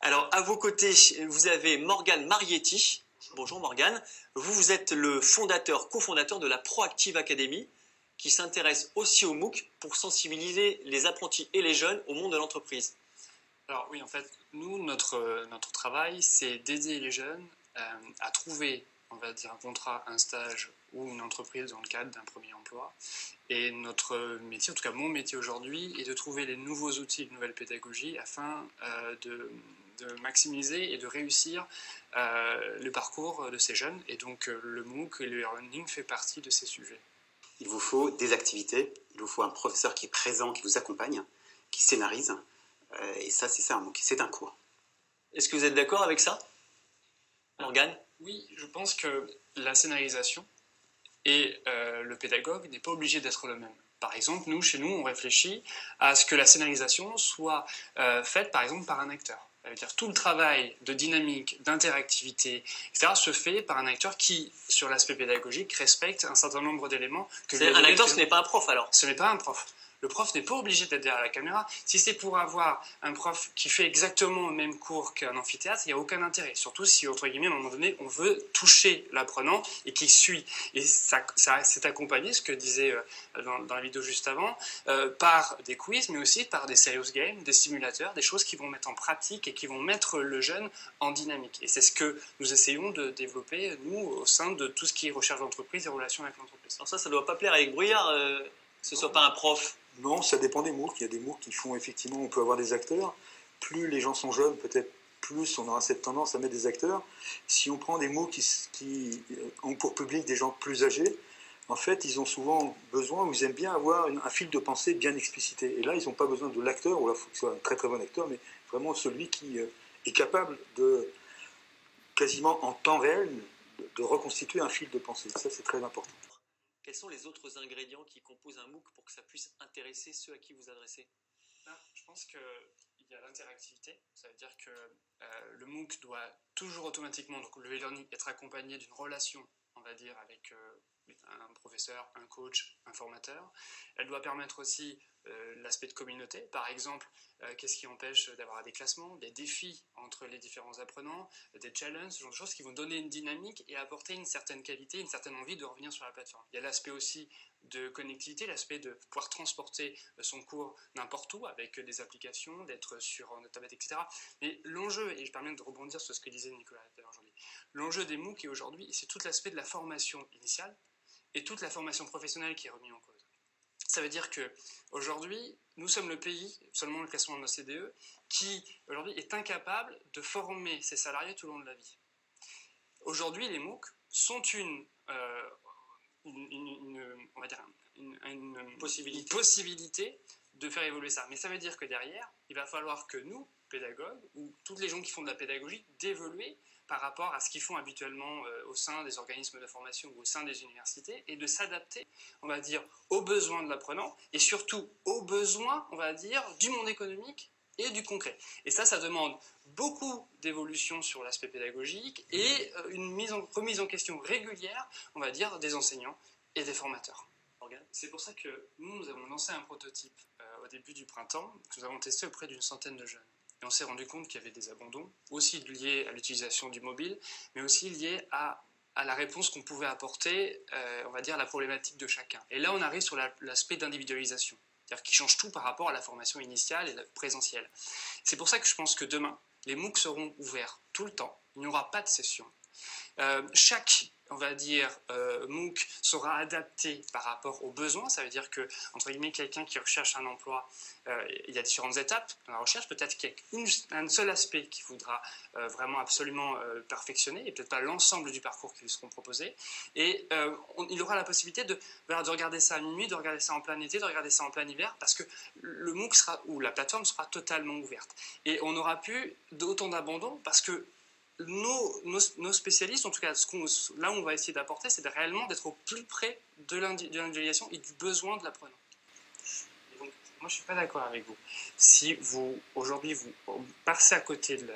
Alors, à vos côtés, vous avez Morgane Marietti. Bonjour Morgane. Vous êtes le fondateur, cofondateur de la Proactive Academy, qui s'intéresse aussi au MOOC pour sensibiliser les apprentis et les jeunes au monde de l'entreprise. Alors oui, en fait, nous, notre travail, c'est d'aider les jeunes à trouver, on va dire, un contrat, un stage ou une entreprise dans le cadre d'un premier emploi. Et notre métier, en tout cas mon métier aujourd'hui, est de trouver les nouveaux outils, de nouvelles pédagogies afin de maximiser et de réussir le parcours de ces jeunes. Et donc le MOOC et le e-learning fait partie de ces sujets. Il vous faut des activités, il vous faut un professeur qui est présent, qui vous accompagne, qui scénarise. Et ça, c'est ça un MOOC, c'est un cours. Est-ce que vous êtes d'accord avec ça, Morgane? Oui, je pense que la scénarisation et le pédagogue n'est pas obligé d'être le même. Par exemple, chez nous, on réfléchit à ce que la scénarisation soit faite, par exemple, par un acteur. Ça veut dire tout le travail de dynamique, d'interactivité, etc. se fait par un acteur qui, sur l'aspect pédagogique, respecte un certain nombre d'éléments. Un acteur, ce n'est pas un prof alors? Ce n'est pas un prof. Le prof n'est pas obligé d'être derrière la caméra. Si c'est pour avoir un prof qui fait exactement le même cours qu'un amphithéâtre, il n'y a aucun intérêt. Surtout si, entre guillemets, à un moment donné, on veut toucher l'apprenant et qu'il suit. Et ça c'est accompagné, ce que disait dans la vidéo juste avant, par des quiz, mais aussi par des serious games, des simulateurs, des choses qui vont mettre en pratique et qui vont mettre le jeune en dynamique. Et c'est ce que nous essayons de développer, nous, au sein de tout ce qui est recherche d'entreprise et relations avec l'entreprise. Alors ça ne doit pas plaire avec Brouillard, que ce ne soit pas un prof. Non, ça dépend des MOOC. Il y a des MOOC qui font effectivement, on peut avoir des acteurs. Plus les gens sont jeunes, peut-être plus on aura cette tendance à mettre des acteurs. Si on prend des MOOC qui ont pour public des gens plus âgés, en fait, ils ont souvent besoin, ou ils aiment bien avoir un fil de pensée bien explicité. Et là, ils n'ont pas besoin de l'acteur, ou là, il faut que ce soit un très très bon acteur, mais vraiment celui qui est capable de, quasiment en temps réel, de reconstituer un fil de pensée. Ça, c'est très important. Quels sont les autres ingrédients qui composent un MOOC pour que ça puisse intéresser ceux à qui vous adressez? Je pense qu'il y a l'interactivité. Ça veut dire que le MOOC doit toujours automatiquement, donc le e-learning, être accompagné d'une relation, on va dire, avec un professeur, un coach, un formateur. Elle doit permettre aussi l'aspect de communauté. Par exemple, qu'est-ce qui empêche d'avoir des classements, des défis entre les différents apprenants, des challenges, ce genre de choses qui vont donner une dynamique et apporter une certaine qualité, une certaine envie de revenir sur la plateforme. Il y a l'aspect aussi de connectivité, l'aspect de pouvoir transporter son cours n'importe où avec des applications, d'être sur notre tablette, etc. Mais l'enjeu, et je permets de rebondir sur ce que disait Nicolas aujourd'hui, l'enjeu des MOOC aujourd'hui, c'est tout l'aspect de la formation initiale et toute la formation professionnelle qui est remise en cause. Ça veut dire qu'aujourd'hui, nous sommes le pays, seulement le classement de l'OCDE, qui aujourd'hui est incapable de former ses salariés tout au long de la vie. Aujourd'hui, les MOOC sont une possibilité de faire évoluer ça. Mais ça veut dire que derrière, il va falloir que nous, pédagogues, ou toutes les gens qui font de la pédagogie, d'évoluer par rapport à ce qu'ils font habituellement au sein des organismes de formation ou au sein des universités, et de s'adapter, on va dire, aux besoins de l'apprenant, et surtout aux besoins, on va dire, du monde économique et du concret. Et ça demande beaucoup d'évolution sur l'aspect pédagogique et une remise en question régulière, on va dire, des enseignants et des formateurs. C'est pour ça que nous avons lancé un prototype au début du printemps, que nous avons testé auprès d'une centaine de jeunes. Et on s'est rendu compte qu'il y avait des abandons, aussi liés à l'utilisation du mobile, mais aussi liés à la réponse qu'on pouvait apporter, on va dire, à la problématique de chacun. Et là, on arrive sur l'aspect d'individualisation, c'est-à-dire qui change tout par rapport à la formation initiale et présentielle. C'est pour ça que je pense que demain, les MOOC seront ouverts tout le temps, il n'y aura pas de session. Chaque, on va dire, MOOC sera adapté par rapport aux besoins. Ça veut dire que, entre guillemets, quelqu'un qui recherche un emploi, il y a différentes étapes dans la recherche. Peut-être qu'il y a un seul aspect qu'il faudra vraiment absolument perfectionner, et peut-être pas l'ensemble du parcours qui lui seront proposés. Et il aura la possibilité de regarder ça à minuit, de regarder ça en plein été, de regarder ça en plein hiver, parce que le MOOC ou la plateforme sera totalement ouverte. Et on n'aura plus d'autant d'abandon, parce que nos spécialistes, en tout cas, là où on va essayer d'apporter, c'est réellement d'être au plus près de l'individualisation et du besoin de l'apprenant. Donc, moi, je ne suis pas d'accord avec vous. Si aujourd'hui, vous passez à côté de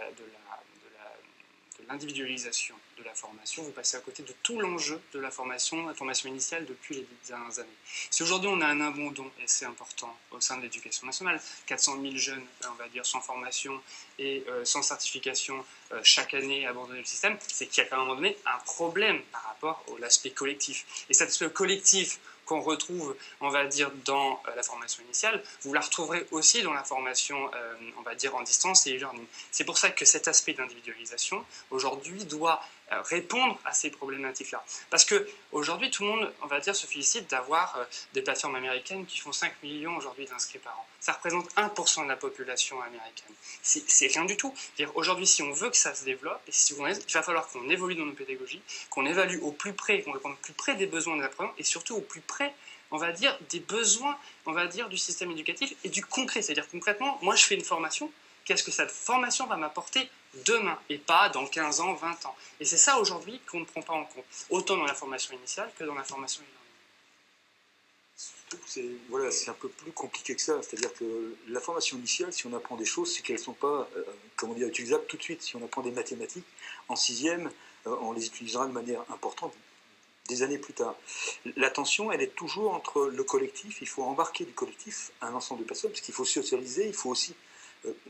l'individualisation de la formation, vous passez à côté de tout l'enjeu de la formation initiale depuis les dernières années. Si aujourd'hui on a un abandon, et c'est important, au sein de l'éducation nationale, 400 000 jeunes, on va dire, sans formation et sans certification chaque année abandonner le système, c'est qu'il y a quand même à un moment donné un problème par rapport à l'aspect collectif. Et cet aspect collectif qu'on retrouve, on va dire, dans la formation initiale, vous la retrouverez aussi dans la formation, on va dire, en distance et e-learning. C'est pour ça que cet aspect d'individualisation, aujourd'hui, doit répondre à ces problématiques-là. Parce qu'aujourd'hui, tout le monde, on va dire, se félicite d'avoir des plateformes américaines qui font 5 millions aujourd'hui d'inscrits par an. Ça représente 1% de la population américaine. C'est rien du tout. Aujourd'hui, si on veut que ça se développe, il va falloir qu'on évolue dans nos pédagogies, qu'on évalue au plus près, qu'on réponde au plus près des besoins des apprenants et surtout au plus près, on va dire, des besoins, on va dire, du système éducatif et du concret. C'est-à-dire concrètement, moi je fais une formation, qu'est-ce que cette formation va m'apporter demain et pas dans 15 ans, 20 ans. Et c'est ça aujourd'hui qu'on ne prend pas en compte, autant dans la formation initiale que dans la formation e-learning. Voilà, c'est un peu plus compliqué que ça. C'est-à-dire que la formation initiale, si on apprend des choses, c'est qu'elles ne sont pas utilisables tout de suite. Si on apprend des mathématiques en 6e, on les utilisera de manière importante des années plus tard. L'attention, elle est toujours entre le collectif. Il faut embarquer du collectif un ensemble de personnes, parce qu'il faut socialiser, il faut aussi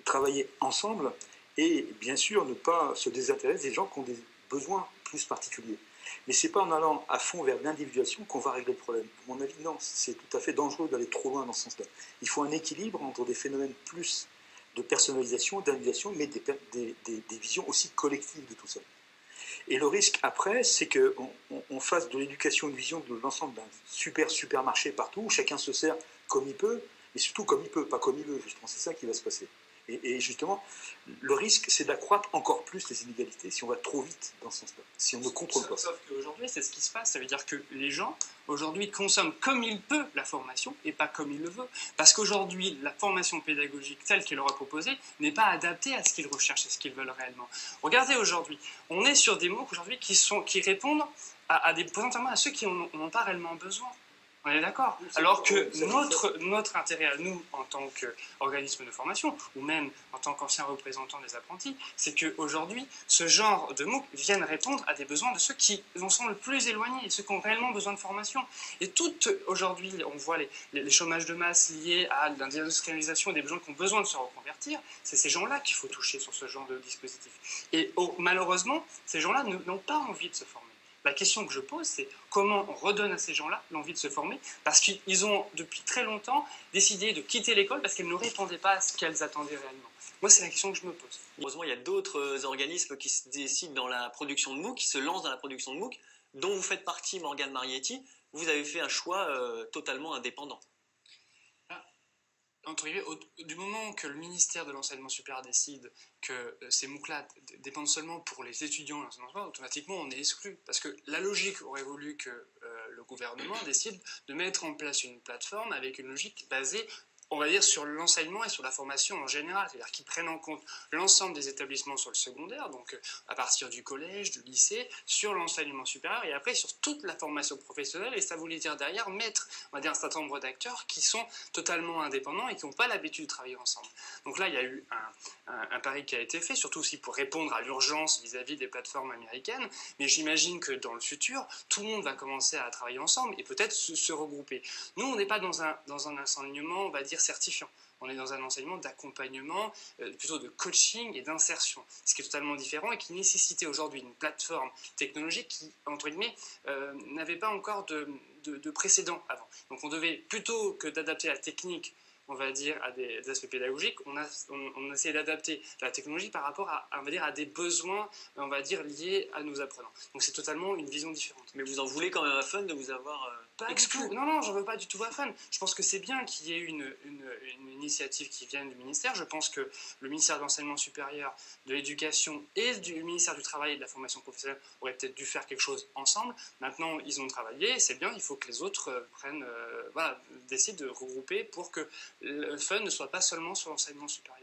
travailler ensemble et bien sûr ne pas se désintéresser des gens qui ont des besoins plus particuliers. Mais ce n'est pas en allant à fond vers l'individualisation qu'on va régler le problème. À mon avis, non, c'est tout à fait dangereux d'aller trop loin dans ce sens-là. Il faut un équilibre entre des phénomènes plus de personnalisation, d'individualisation, mais des visions aussi collectives de tout ça. Et le risque après, c'est qu'on fasse de l'éducation une vision de l'ensemble d'un supermarché partout, où chacun se sert comme il peut, mais surtout comme il peut, pas comme il veut. Je pense que c'est ça qui va se passer. Et justement, le risque, c'est d'accroître encore plus les inégalités si on va trop vite dans ce sens-là, si on ne contrôle pas. Sauf qu'aujourd'hui, c'est ce qui se passe. Ça veut dire que les gens, aujourd'hui, consomment comme il peut la formation et pas comme il le veut. Parce qu'aujourd'hui, la formation pédagogique telle qu'elle leur est proposée n'est pas adaptée à ce qu'ils recherchent et ce qu'ils veulent réellement. Regardez aujourd'hui, on est sur des MOOC aujourd'hui qui répondent potentiellement à ceux qui n'en ont pas réellement besoin. On est d'accord. Alors que notre intérêt à nous, en tant qu'organisme de formation, ou même en tant qu'anciens représentants des apprentis, c'est qu'aujourd'hui, ce genre de MOOC viennent répondre à des besoins de ceux qui en sont le plus éloignés, ceux qui ont réellement besoin de formation. Et aujourd'hui, on voit les chômages de masse liés à l'industrialisation et des besoins qui ont besoin de se reconvertir, c'est ces gens-là qu'il faut toucher sur ce genre de dispositif. Et malheureusement, ces gens-là n'ont pas envie de se former. La question que je pose, c'est comment on redonne à ces gens-là l'envie de se former, parce qu'ils ont depuis très longtemps décidé de quitter l'école parce qu'elles ne répondaient pas à ce qu'elles attendaient réellement. Moi, c'est la question que je me pose. Heureusement, il y a d'autres organismes qui se décident dans la production de MOOC, qui se lancent dans la production de MOOC, dont vous faites partie, Morgane Marietti. Vous avez fait un choix totalement indépendant. Entre guillemets, du moment que le ministère de l'enseignement supérieur décide que ces MOOC-là dépendent seulement pour les étudiants de l'enseignement supérieur, automatiquement on est exclu. Parce que la logique aurait voulu que le gouvernement décide de mettre en place une plateforme avec une logique basée, on va dire, sur l'enseignement et sur la formation en général, c'est-à-dire qu'ils prennent en compte l'ensemble des établissements sur le secondaire, donc à partir du collège, du lycée, sur l'enseignement supérieur et après sur toute la formation professionnelle, et ça voulait dire derrière mettre, on va dire, un certain nombre d'acteurs qui sont totalement indépendants et qui n'ont pas l'habitude de travailler ensemble. Donc là, il y a eu un pari qui a été fait, surtout aussi pour répondre à l'urgence vis-à-vis des plateformes américaines, mais j'imagine que dans le futur, tout le monde va commencer à travailler ensemble et peut-être se regrouper. Nous, on n'est pas dans un enseignement, on va dire, certifiant. On est dans un enseignement d'accompagnement, plutôt de coaching et d'insertion, ce qui est totalement différent et qui nécessitait aujourd'hui une plateforme technologique qui, entre guillemets, n'avait pas encore de précédent avant. Donc on devait, plutôt que d'adapter la technique, on va dire, à des aspects pédagogiques, on essayé d'adapter la technologie par rapport on va dire, à des besoins, on va dire, liés à nos apprenants. Donc c'est totalement une vision différente. Mais vous en voulez quand même à Fun de vous avoir exclu? Non, j'en veux pas du tout à Fun. Je pense que c'est bien qu'il y ait une initiative qui vienne du ministère. Je pense que le ministère de l'Enseignement supérieur, de l'Éducation et du ministère du Travail et de la formation professionnelle auraient peut-être dû faire quelque chose ensemble. Maintenant, ils ont travaillé, c'est bien, il faut que les autres décident de regrouper pour que le Fun ne soit pas seulement sur l'enseignement supérieur.